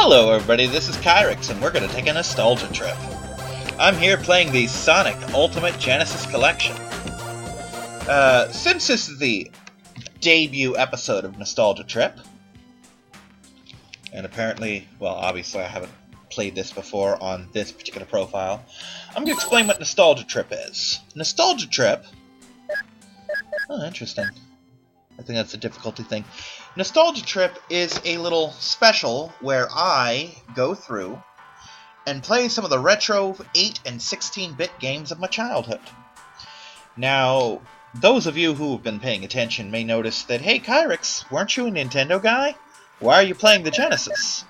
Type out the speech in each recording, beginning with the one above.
Hello everybody, this is Kyrix, and we're going to take a nostalgia trip. I'm here playing the Sonic Ultimate Genesis Collection. Since this is the debut episode of Nostalgia Trip, and apparently, well, obviously I haven't played this before on this particular profile, I'm going to explain what Nostalgia Trip is. Nostalgia Trip... Oh, interesting. I think that's a difficulty thing. Nostalgia Trip is a little special where I go through and play some of the retro 8 and 16-bit games of my childhood. Now, those of you who have been paying attention may notice that, hey, Kyrix, weren't you a Nintendo guy? Why are you playing the Genesis?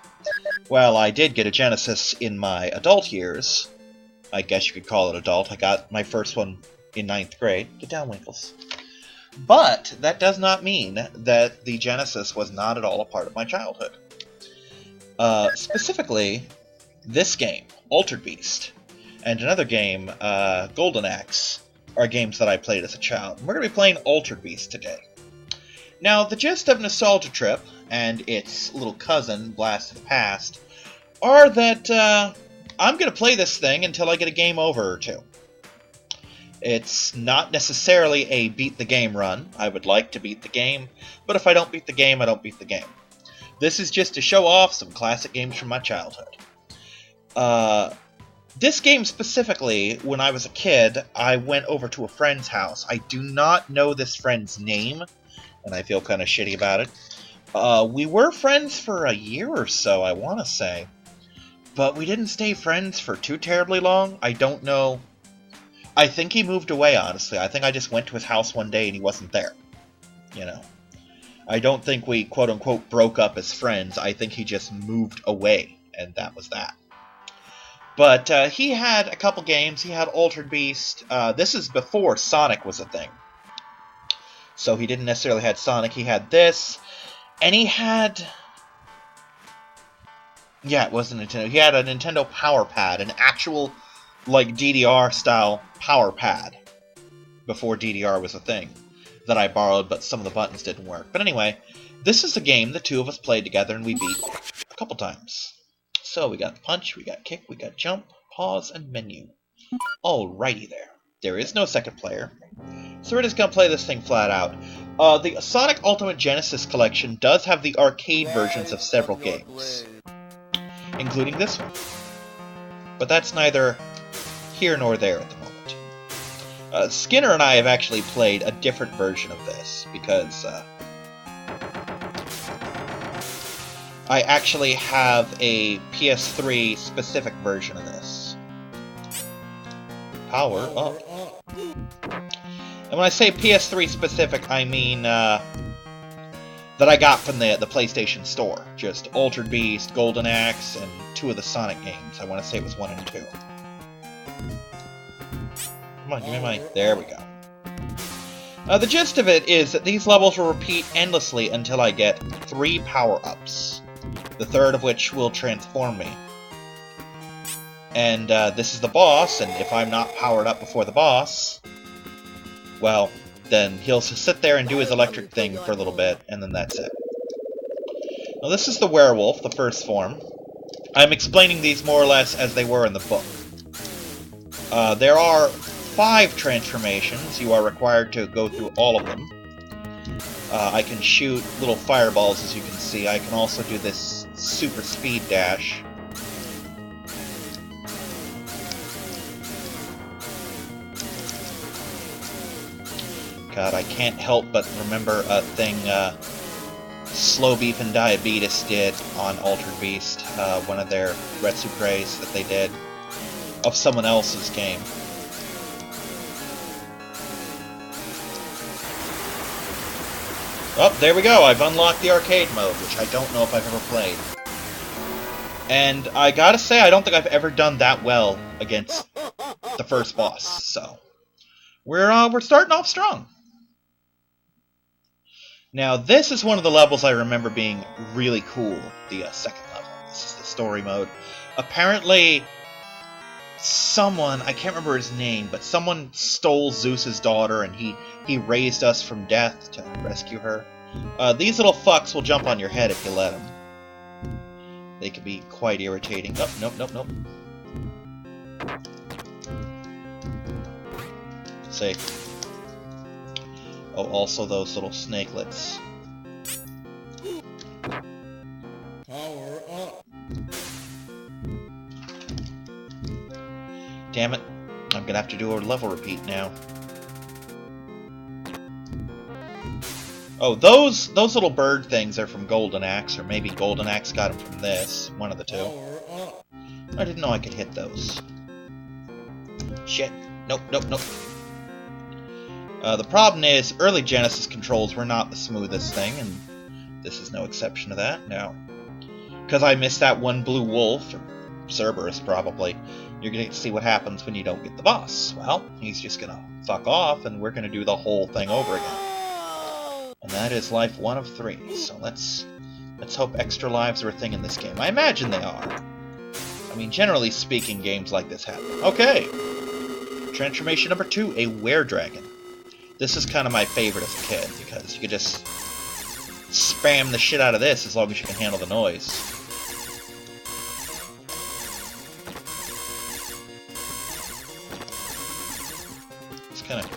Well, I did get a Genesis in my adult years. I guess you could call it adult. I got my first one in 9th grade. Get down, Winkles. But that does not mean that the Genesis was not at all a part of my childhood. Specifically, this game, Altered Beast, and another game, Golden Axe, are games that I played as a child. We're going to be playing Altered Beast today. Now, the gist of Nostalgia Trip and its little cousin, Blast of the Past, are that I'm going to play this thing until I get a game over or two. It's not necessarily a beat-the-game run. I would like to beat the game, but if I don't beat the game, I don't beat the game. This is just to show off some classic games from my childhood. This game specifically, when I was a kid, I went over to a friend's house. I do not know this friend's name, and I feel kind of shitty about it. We were friends for a year or so, I want to say. But we didn't stay friends for too terribly long. I don't know. I think he moved away, honestly. I think I just went to his house one day and he wasn't there. You know. I don't think we, quote-unquote, broke up as friends. I think he just moved away, and that was that. But he had a couple games. He had Altered Beast. This is before Sonic was a thing. So he didn't necessarily have Sonic. He had this. And he had... Yeah, it wasn't Nintendo. He had a Nintendo Power Pad, an actual... like DDR-style power pad, before DDR was a thing, that I borrowed, but some of the buttons didn't work. But anyway, this is a game the two of us played together and we beat a couple times. So we got punch, we got kick, we got jump, pause, and menu. Alrighty there. There is no second player, so we're just going to play this thing flat out. The Sonic Ultimate Genesis Collection does have the arcade versions of several games, including this one. But that's neither here nor there at the moment. Skinner and I have actually played a different version of this, because I actually have a PS3 specific version of this. Power up. And when I say PS3 specific, I mean that I got from the PlayStation Store. Just Altered Beast, Golden Axe, and 2 of the Sonic games. I want to say it was 1 and 2. Come on, give me my... There we go. The gist of it is that these levels will repeat endlessly until I get 3 power-ups. The third of which will transform me. And this is the boss, and if I'm not powered up before the boss, well, then he'll sit there and do his electric thing for a little bit, and then that's it. Now this is the werewolf, the first form. I'm explaining these more or less as they were in the book. There are 5 transformations. You are required to go through all of them. I can shoot little fireballs, as you can see. I can also do this super speed dash. God, I can't help but remember a thing Slow Beef and Diabetes did on Altered Beast, one of their Retsu Praise that they did of someone else's game. Oh, there we go, I've unlocked the arcade mode, which I don't know if I've ever played. And I gotta say, I don't think I've ever done that well against the first boss, so... We're starting off strong. Now, this is one of the levels I remember being really cool, the second level. This is the story mode. Apparently, someone, I can't remember his name, but someone stole Zeus's daughter, and he raised us from death to rescue her. These little fucks will jump on your head if you let them. They can be quite irritating. Oh, nope, nope, nope. Safe. Oh, also those little snakelets. Power up. Damn it. I'm gonna have to do a level repeat now. Oh, those little bird things are from Golden Axe, or maybe Golden Axe got them from this. One of the two. Power up. I didn't know I could hit those. Shit. Nope, nope, nope. The problem is, early Genesis controls were not the smoothest thing, and this is no exception to that. Now, because I missed that one blue wolf, or Cerberus probably, you're going to see what happens when you don't get the boss. Well, he's just going to fuck off, and we're going to do the whole thing over again. And that is life 1 of 3, so let's hope extra lives are a thing in this game. I imagine they are. I mean, generally speaking, games like this happen. Okay! Transformation number 2, a were-dragon. This is kind of my favorite as a kid, because you could just spam the shit out of this as long as you can handle the noise. Just kind of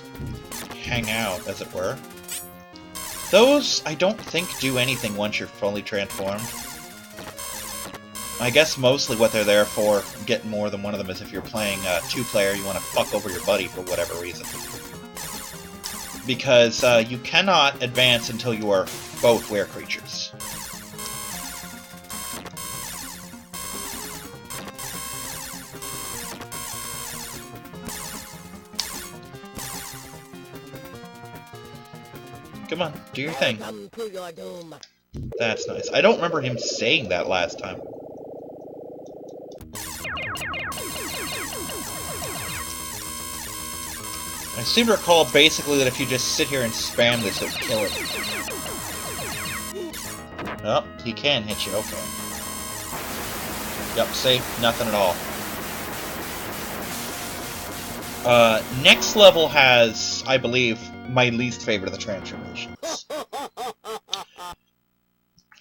hang out, as it were. Those, I don't think, do anything once you're fully transformed. I guess mostly what they're there for, getting more than one of them, is if you're playing 2-player, you want to fuck over your buddy for whatever reason. Because you cannot advance until you are both were creatures. Come on, do your thing. That's nice. I don't remember him saying that last time. I seem to recall basically that if you just sit here and spam this, it'll kill it. Oh, he can hit you, okay. Yep, safe, nothing at all. Next level has, I believe, my least favorite of the transformations.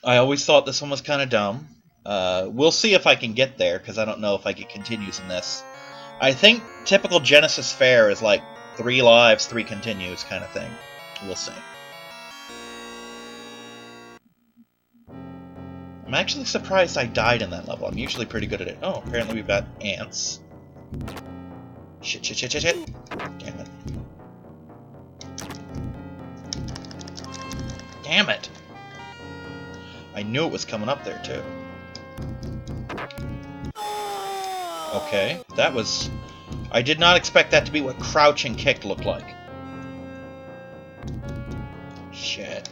I always thought this one was kind of dumb. We'll see if I can get there, because I don't know if I get continues in this. I think typical Genesis fare is like 3 lives, 3 continues kind of thing. We'll see. I'm actually surprised I died in that level. I'm usually pretty good at it. Oh, apparently we've got ants. Shit, shit, shit, shit, shit. Damn it. Damn it! I knew it was coming up there, too. Okay, that was... I did not expect that to be what crouch and kick looked like. Shit.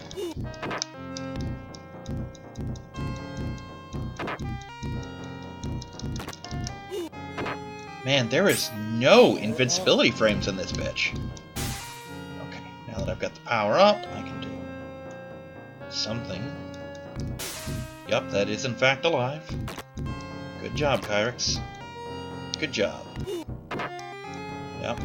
Man, there is no invincibility frames in this bitch. Okay, now that I've got the power up, I can do something. Yup, that is in fact alive. Good job, Kyrix. Good job. Yep.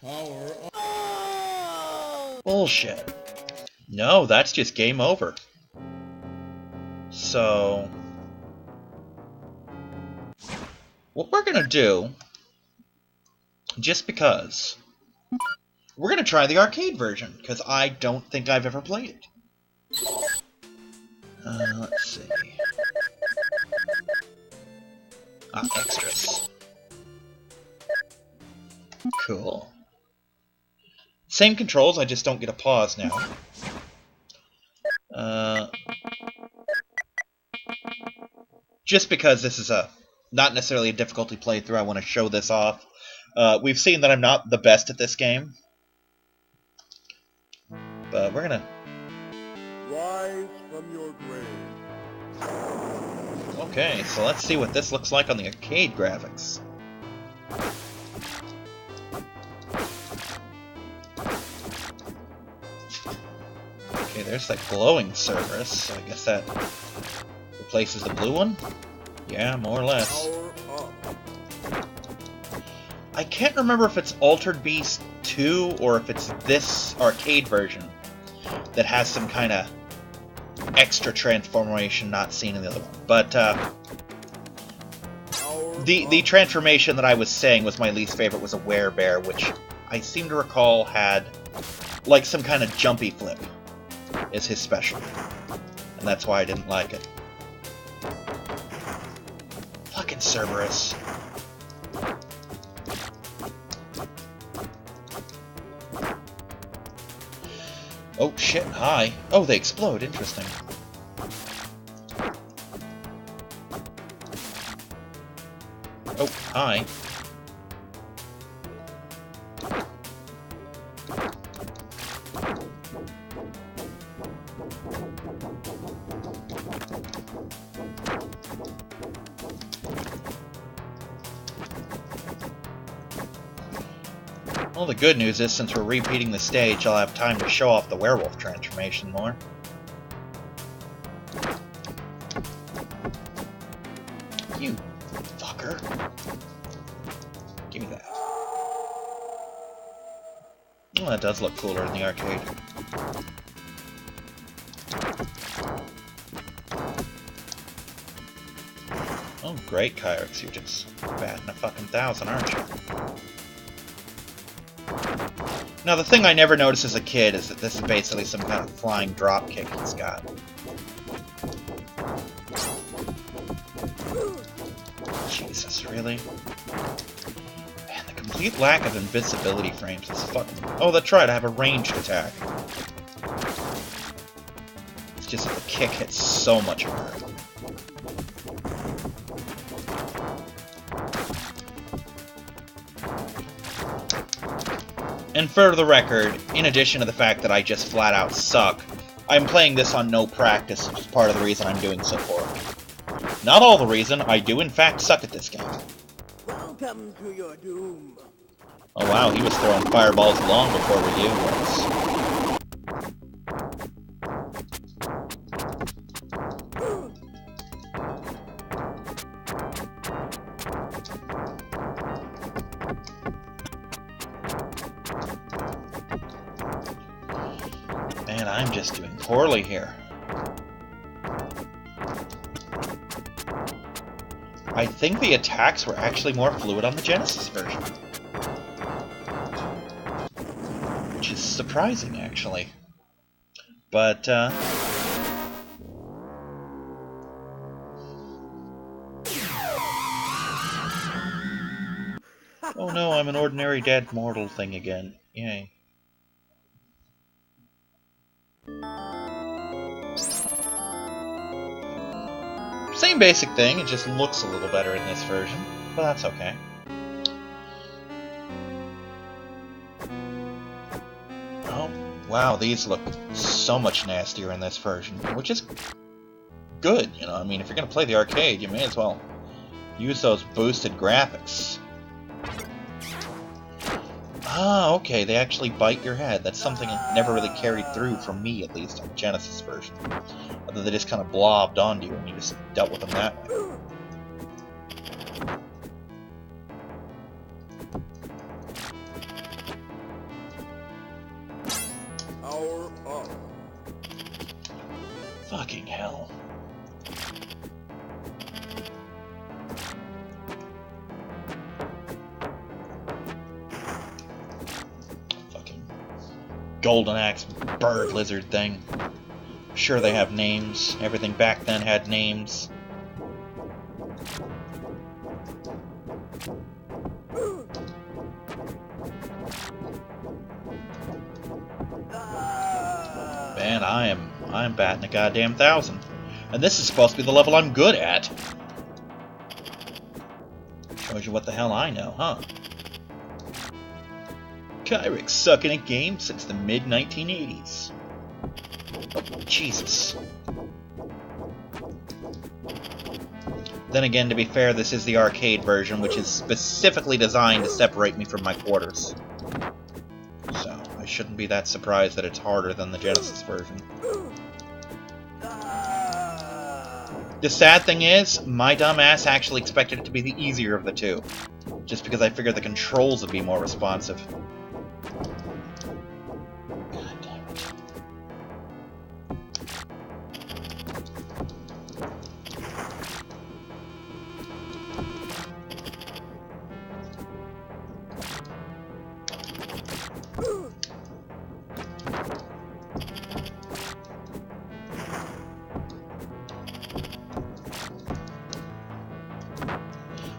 Power up. Bullshit. No, that's just game over. So... what we're gonna do, just because, we're gonna try the arcade version, because I don't think I've ever played it. Let's see. Ah, extras. Cool. Same controls, I just don't get a pause now. Just because this is not necessarily a difficulty playthrough, I want to show this off. We've seen that I'm not the best at this game. But we're gonna... Rise from your grave. Okay, so let's see what this looks like on the arcade graphics. Okay, there's that glowing Cerberus, so I guess that replaces the blue one? Yeah, more or less. Power up. I can't remember if it's Altered Beast 2 or if it's this arcade version that has some kind of extra transformation not seen in the other one. But the transformation that I was saying was my least favorite was a werebear, which I seem to recall had like some kind of jumpy flip is his special. And that's why I didn't like it. Fucking Cerberus. Oh shit, hi. Oh, they explode, interesting. Oh, hi. Well, the good news is, since we're repeating the stage, I'll have time to show off the werewolf transformation more. You fucker. Give me that. Well, that does look cooler in the arcade. Oh, great, Kyrix. You're just batting a fucking 1,000, aren't you? Now, the thing I never noticed as a kid is that this is basically some kind of flying drop kick he's got. Jesus, really? Man, the complete lack of invincibility frames is fucking... Oh, that's right, I have a ranged attack. It's just that the kick hits so much harder. And for the record, in addition to the fact that I just flat out suck, I'm playing this on no practice, which is part of the reason I'm doing so poorly. Not all the reason, I do in fact suck at this game. Welcome to your doom. Oh wow, he was throwing fireballs long before Ryu was. Man, I'm just doing poorly here. I think the attacks were actually more fluid on the Genesis version. Which is surprising, actually. But, oh no, I'm an ordinary dead mortal thing again. Yay. Same basic thing, it just looks a little better in this version, but that's okay. Oh, wow, these look so much nastier in this version, which is good, you know, I mean, if you're gonna play the arcade, you may as well use those boosted graphics. Ah, okay, they actually bite your head. That's something that never really carried through, from me at least, on the Genesis version. Other they just kind of blobbed onto you and you just dealt with them that way. Power up. Fucking hell. Golden Axe bird lizard thing. Sure, they have names. Everything back then had names. Man, I'm batting a goddamn 1,000. And this is supposed to be the level I'm good at. Shows you what the hell I know, huh? Kyrix sucking at games since the mid-1980s. Oh, Jesus. Then again, to be fair, this is the arcade version, which is specifically designed to separate me from my quarters. So, I shouldn't be that surprised that it's harder than the Genesis version. The sad thing is, my dumb ass actually expected it to be the easier of the two. Just because I figured the controls would be more responsive.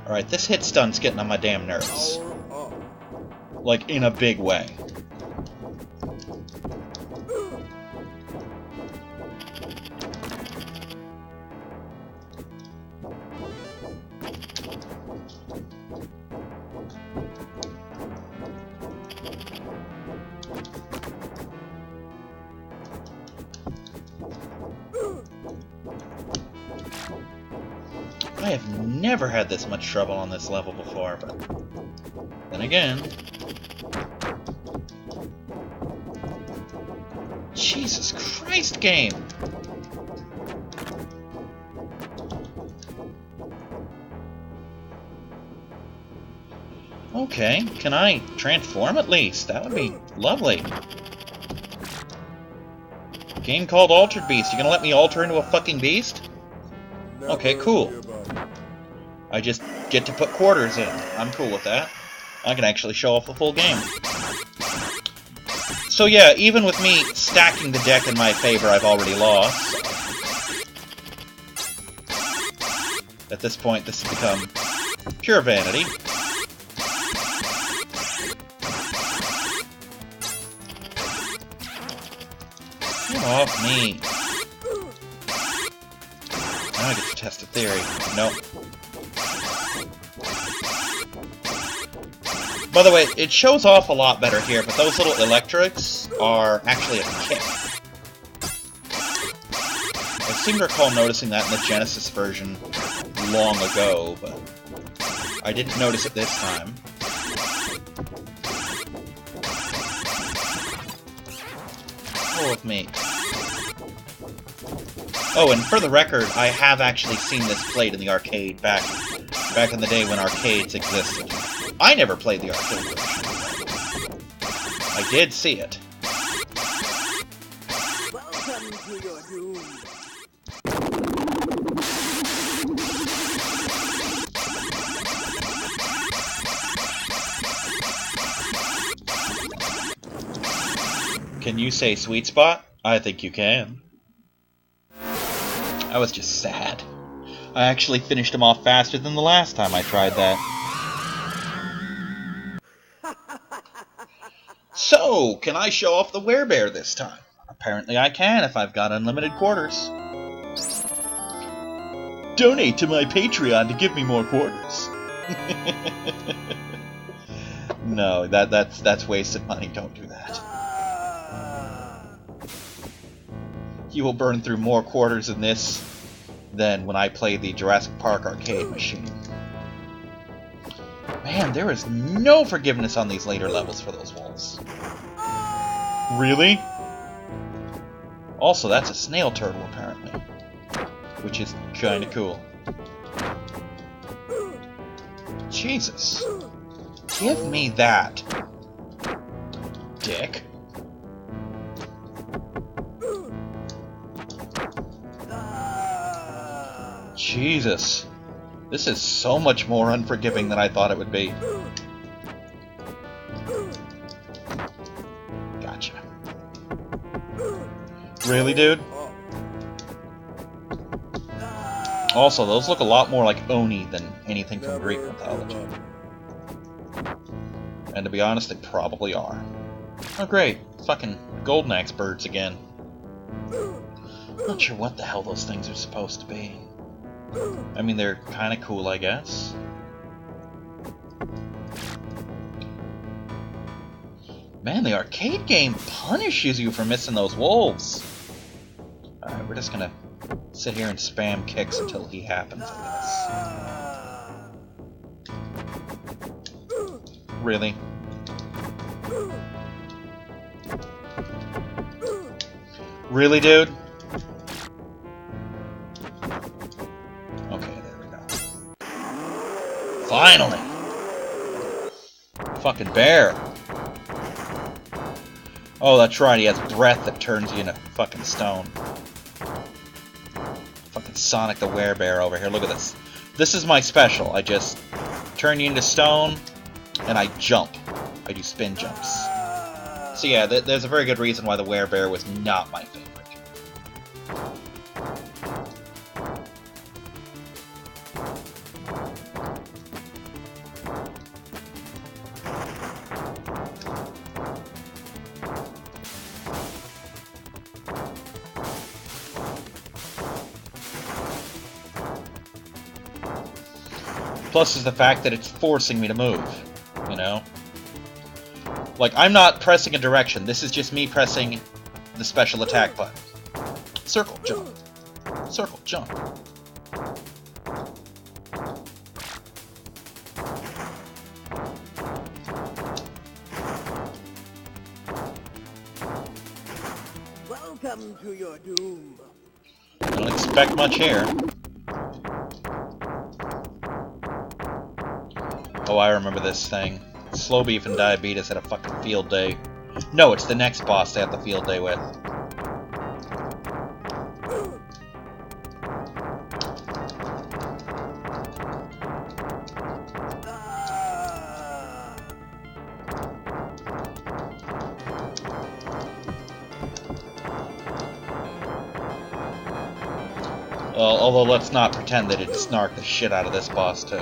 Alright, this hit stun's getting on my damn nerves. Power up. Like, in a big way. I have never had this much trouble on this level before, but then again... Jesus Christ, game! Okay, can I transform at least? That would be lovely. Game called Altered Beast. You gonna let me alter into a fucking beast? Okay, cool. I just get to put quarters in. I'm cool with that. I can actually show off the full game. So yeah, even with me stacking the deck in my favor, I've already lost. At this point, this has become pure vanity. Get off me. Now I get to test a theory. Nope. By the way, it shows off a lot better here, but those little electrics are actually a kick. I seem to recall noticing that in the Genesis version long ago, but I didn't notice it this time. Go with me. Oh, and for the record, I have actually seen this played in the arcade back in the day when arcades existed. I never played the arcade version. I did see it. Welcome to your doom. Can you say sweet spot? I think you can. I was just sad. I actually finished him off faster than the last time I tried that. So, can I show off the werebear this time? Apparently I can if I've got unlimited quarters. Donate to my Patreon to give me more quarters. No, that's wasted money. Don't do that. You will burn through more quarters in this than when I played the Jurassic Park arcade machine. Man, there is no forgiveness on these later levels for those wolves. Really? Also, that's a snail turtle, apparently. Which is kinda cool. Jesus. Give me that. Dick. Jesus. This is so much more unforgiving than I thought it would be. Gotcha. Really, dude? Also, those look a lot more like Oni than anything from Greek mythology. And to be honest, they probably are. Oh great, fucking golden axe birds again. Not sure what the hell those things are supposed to be. I mean, they're kinda cool, I guess. Man, the arcade game punishes you for missing those wolves. Alright, we're just gonna sit here and spam kicks until he happens, I guess. Really? Really, dude? Okay, there we go. Finally! Fucking bear! Oh, that's right, he has breath that turns you into fucking stone. Fucking Sonic the Werebear over here, look at this. This is my special, I just turn you into stone, and I jump. I do spin jumps. So yeah, there's a very good reason why the Werebear was not my favorite. Plus is the fact that it's forcing me to move, you know? Like, I'm not pressing a direction, this is just me pressing the special attack button. Circle, jump. Circle, jump. Welcome to your doom. Don't expect much here. Oh, I remember this thing. Slow Beef and Diabetes had a fucking field day. No, it's the next boss they have the field day with. Well, although let's not pretend that it snarked the shit out of this boss, too.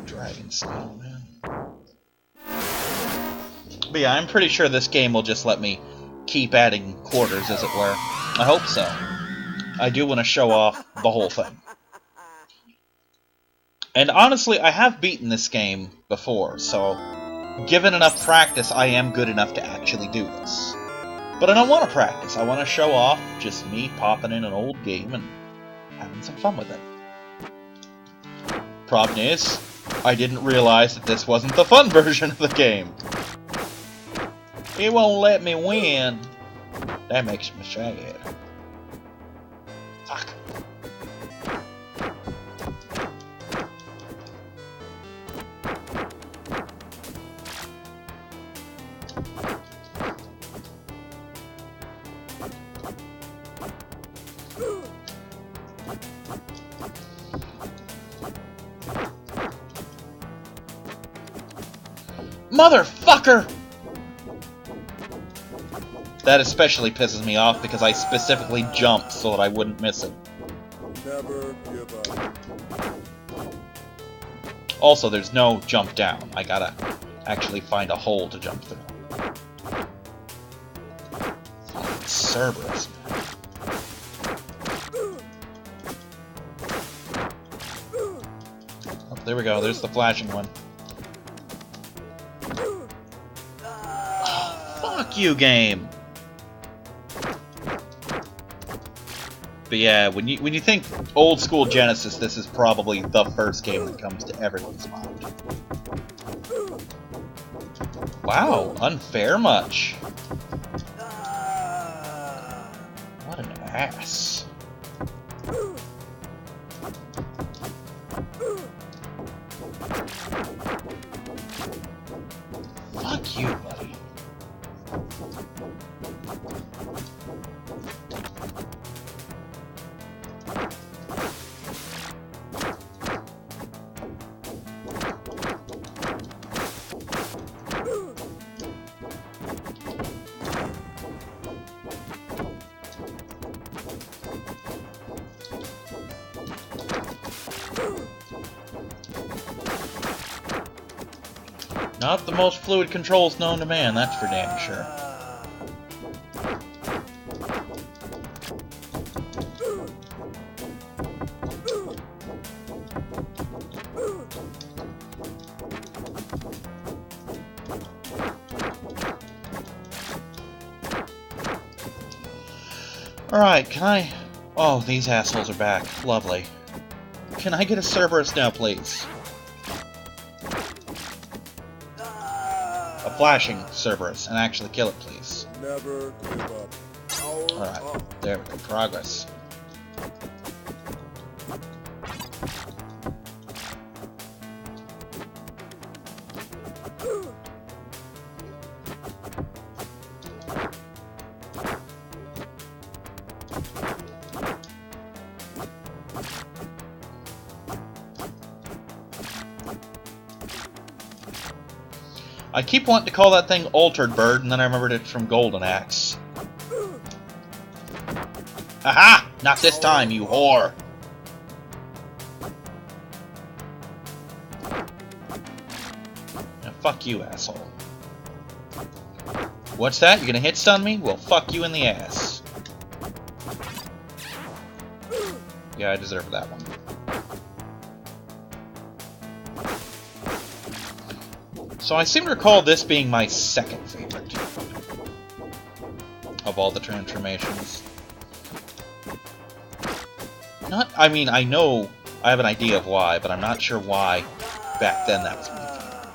Dragon Scale, man. But yeah, I'm pretty sure this game will just let me keep adding quarters, as it were. I hope so. I do want to show off the whole thing. And honestly, I have beaten this game before, so given enough practice, I am good enough to actually do this. But I don't want to practice. I want to show off just me popping in an old game and having some fun with it. Problem is, I didn't realize that this wasn't the fun version of the game. It won't let me win. That makes me sad. Fuck. Motherfucker! That especially pisses me off because I specifically jumped so that I wouldn't miss it. Never give up. Also, there's no jump down. I gotta actually find a hole to jump through. Fucking Cerberus, man. Oh, there we go. There's the flashing one. Fuck you, game! But yeah, when you think old school Genesis, this is probably the first game that comes to everyone's mind. Wow, unfair much. What an ass. Fuck you, buddy. Not the most fluid controls known to man, that's for damn sure. Alright, can I... Oh, these assholes are back. Lovely. Can I get a Cerberus now, please? A flashing Cerberus, and actually kill it, please. Never give up. Alright, there we go. Progress. I keep wanting to call that thing Altered Bird, and then I remembered it's from Golden Axe. Aha! Not this time, you whore! Now, fuck you, asshole. What's that? You're gonna hit stun me? Well, fuck you in the ass. Yeah, I deserve that one. So I seem to recall this being my second favorite of all the transformations. I mean, I know I have an idea of why, but I'm not sure why back then that was my favorite.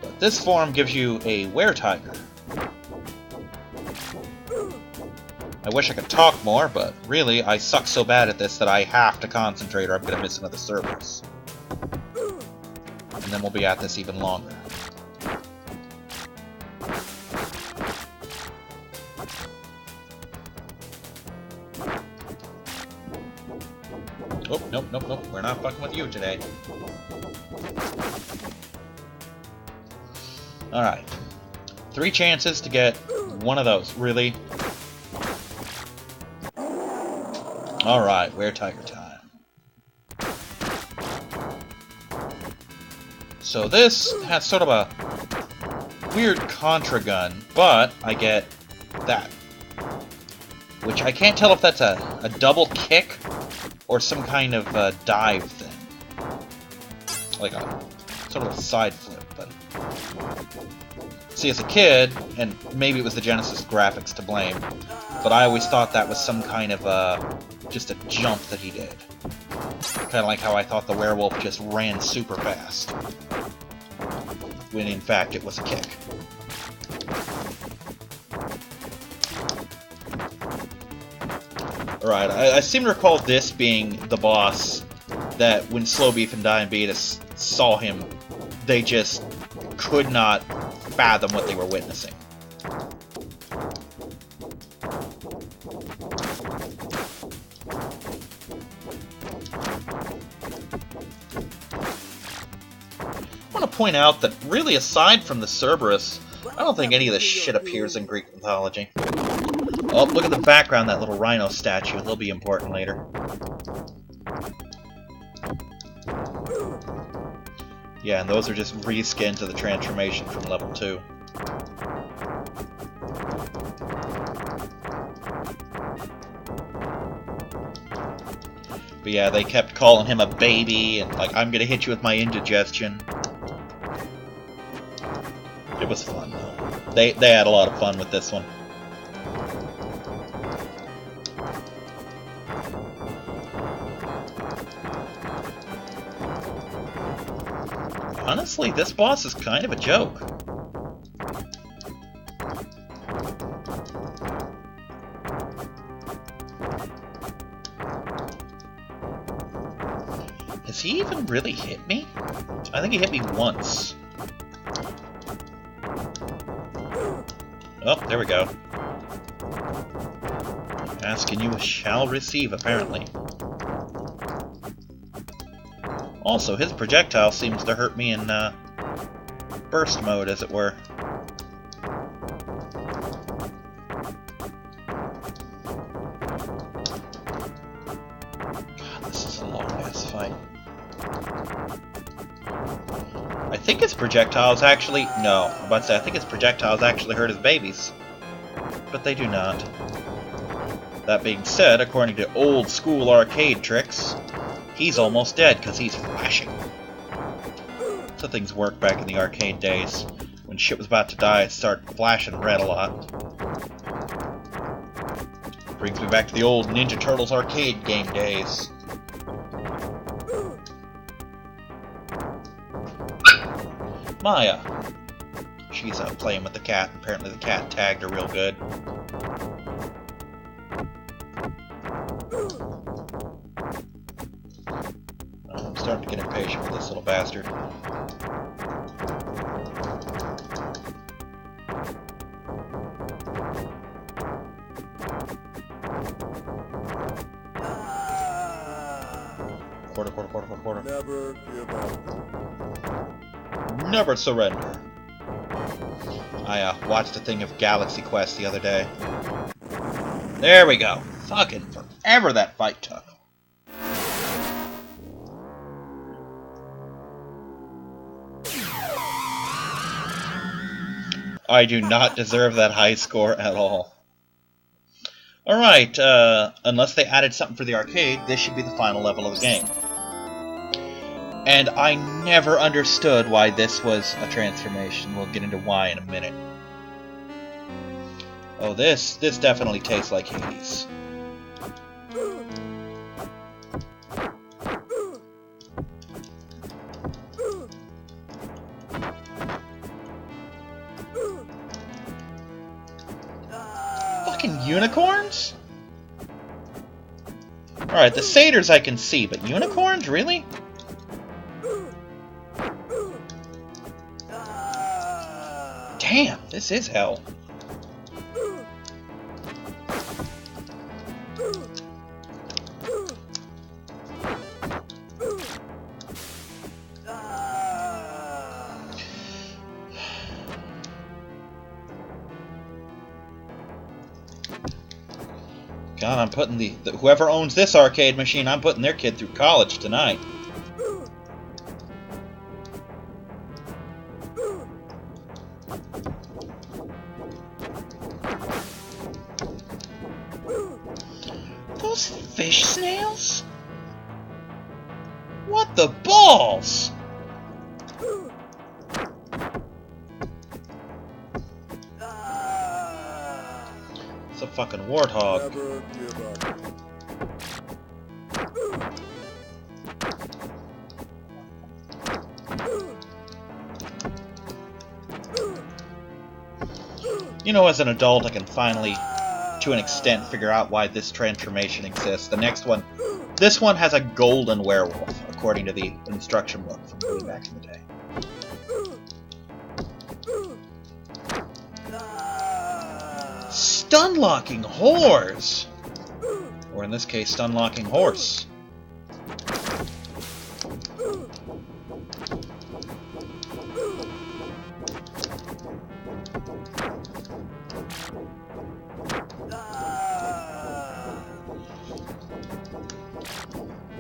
But this form gives you a were-tiger. I wish I could talk more, but really, I suck so bad at this that I have to concentrate or I'm gonna miss another Cerberus. And then we'll be at this even longer. Oh, nope, nope, nope. We're not fucking with you today. Alright. 3 chances to get one of those. Really? Alright, were-tiger time. So this has sort of a weird contra gun, but I get that. Which I can't tell if that's a double kick or some kind of dive thing. Like a sort of a side flip, but... See, as a kid, and maybe it was the Genesis graphics to blame, but I always thought that was some kind of just a jump that he did. Kind of like how I thought the werewolf just ran super fast. When in fact it was a kick. Alright, I seem to recall this being the boss that when Slowbeef and Diabetes saw him, they just could not fathom what they were witnessing. I want to point out that really aside from the Cerberus, I don't think any of this shit appears in Greek mythology. Oh, look at the background, that little rhino statue. He'll be important later. Yeah, and those are just reskins of the transformation from level 2. But yeah, they kept calling him a baby, and like, I'm gonna hit you with my indigestion. It was fun, though. They had a lot of fun with this one. Honestly, this boss is kind of a joke. Has he even really hit me? I think he hit me once. Oh, there we go. Asking you shall receive, apparently. Also, his projectile seems to hurt me in burst mode, as it were. God, this is a long-ass fight. I think his projectiles actually... No, I'm about to say, I think his projectiles actually hurt his babies. But they do not. That being said, according to old-school arcade tricks, he's almost dead because he's flashing. So things worked back in the arcade days. When shit was about to die, it started flashing red a lot. Brings me back to the old Ninja Turtles arcade game days. Maya. She's playing with the cat. Apparently the cat tagged her real good. I'm starting to get impatient with this little bastard. Quarter. Never give up. Never surrender. I watched a thing of Galaxy Quest the other day. There we go. Fucking forever that fight took. I do not deserve that high score at all. Alright, unless they added something for the arcade, this should be the final level of the game. And I never understood why this was a transformation. We'll get into why in a minute. Oh, this definitely tastes like Hades. Fucking unicorns? Alright, the satyrs I can see, but unicorns? Really? Damn, this is hell. God, I'm putting the whoever owns this arcade machine, I'm putting their kid through college tonight. Those fish snails? What the balls? It's a fucking warthog. Never give up. You know, as an adult, I can finally, to an extent, figure out why this transformation exists. The next one, this one has a golden werewolf, according to the instruction book from way back in the day. Stun-locking whores! Or in this case, stun-locking horse.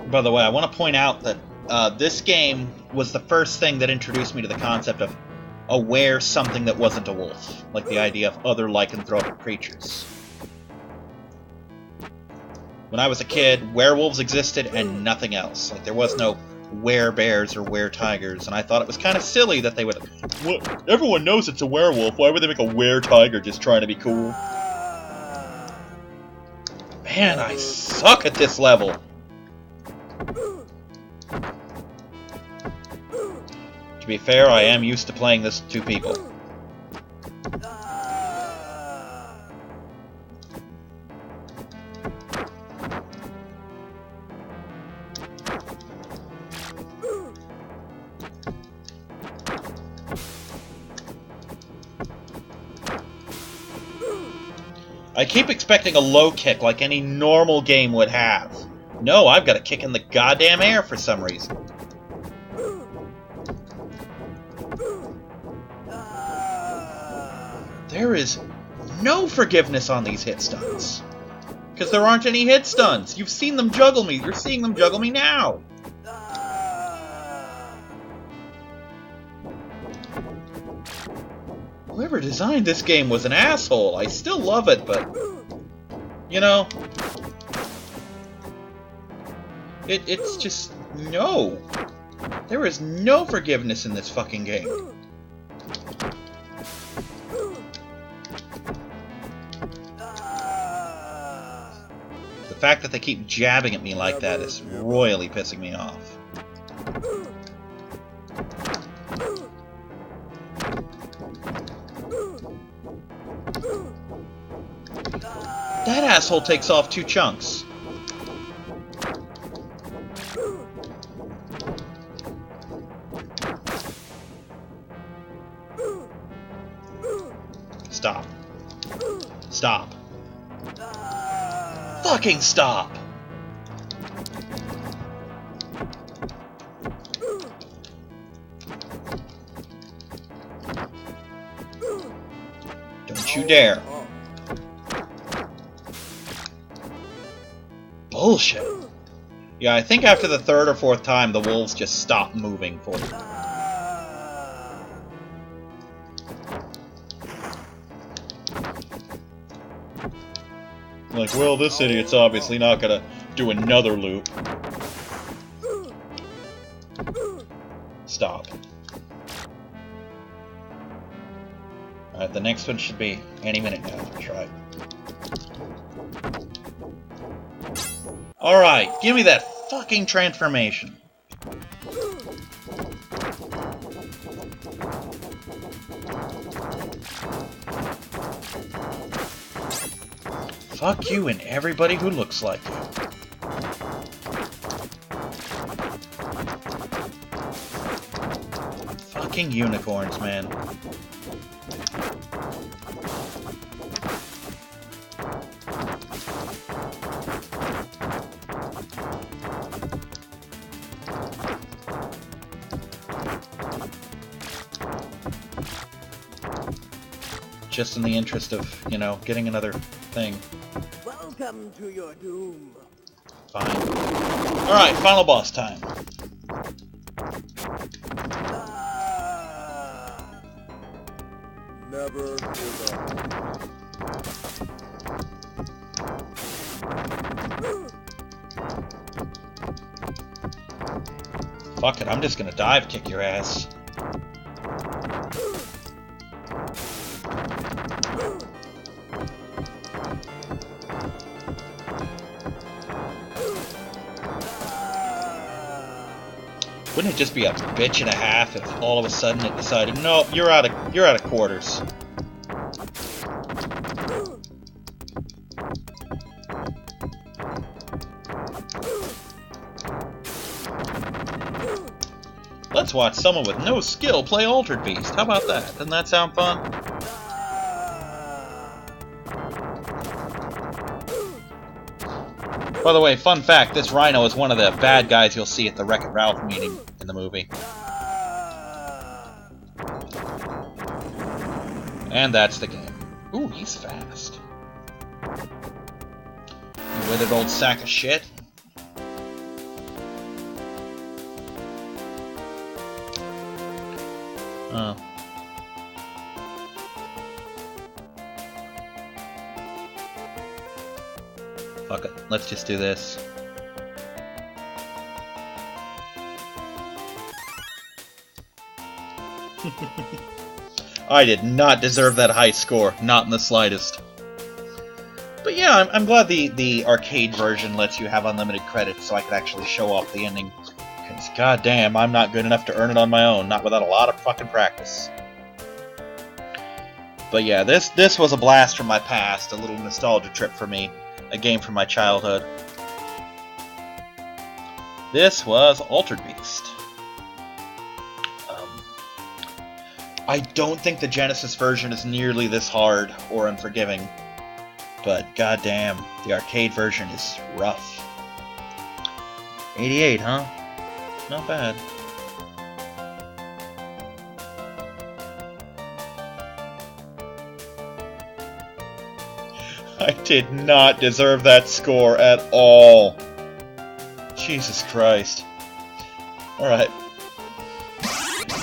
By the way, I want to point out that this game was the first thing that introduced me to the concept of a were something that wasn't a wolf, like the idea of other lycanthropic creatures. When I was a kid, werewolves existed and nothing else. Like, there was no were-bears or were-tigers, and I thought it was kind of silly that they would... Well, everyone knows it's a werewolf, why would they make a were-tiger just trying to be cool? Man, I suck at this level! To be fair, I am used to playing this with two people. I keep expecting a low kick like any normal game would have. No, I've got a kick in the goddamn air for some reason. There is no forgiveness on these hit stuns. Because there aren't any hit stuns. You've seen them juggle me. You're seeing them juggle me now. Whoever designed this game was an asshole. I still love it, but... You know... It's just... No. There is no forgiveness in this fucking game. The fact that they keep jabbing at me like that is royally pissing me off. That asshole takes off 2 chunks. Stop. Stop. Fucking stop! Don't you dare. Bullshit. Yeah, I think after the 3rd or 4th time, the wolves just stop moving for me. Like, well, this idiot's obviously not gonna do another loop. Stop. Alright, the next one should be any minute now. Try. Alright, give me that fucking transformation. Fuck you and everybody who looks like you. Fucking unicorns, man. Just in the interest of, you know, getting another thing. Welcome to your doom. Fine. Alright, final boss time. Never give up. Fuck it, I'm just gonna dive kick your ass. Wouldn't it just be a bitch and a half if all of a sudden it decided, no, you're out of quarters. Let's watch someone with no skill play Altered Beast. How about that? Doesn't that sound fun? By the way, fun fact, this Rhino is one of the bad guys you'll see at the Wreck-It Ralph meeting in the movie. And that's the game. Ooh, he's fast. You withered old sack of shit. Oh. Fuck it. Let's just do this. I did not deserve that high score. Not in the slightest. But yeah, I'm glad the arcade version lets you have unlimited credits so I could actually show off the ending. Because goddamn, I'm not good enough to earn it on my own. Not without a lot of fucking practice. But yeah, this was a blast from my past. A little nostalgia trip for me. A game from my childhood. This was Altered Beast. I don't think the Genesis version is nearly this hard or unforgiving, but goddamn, the arcade version is rough. 88, huh? Not bad. I did not deserve that score at all. Jesus Christ. Alright.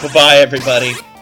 Goodbye, everybody.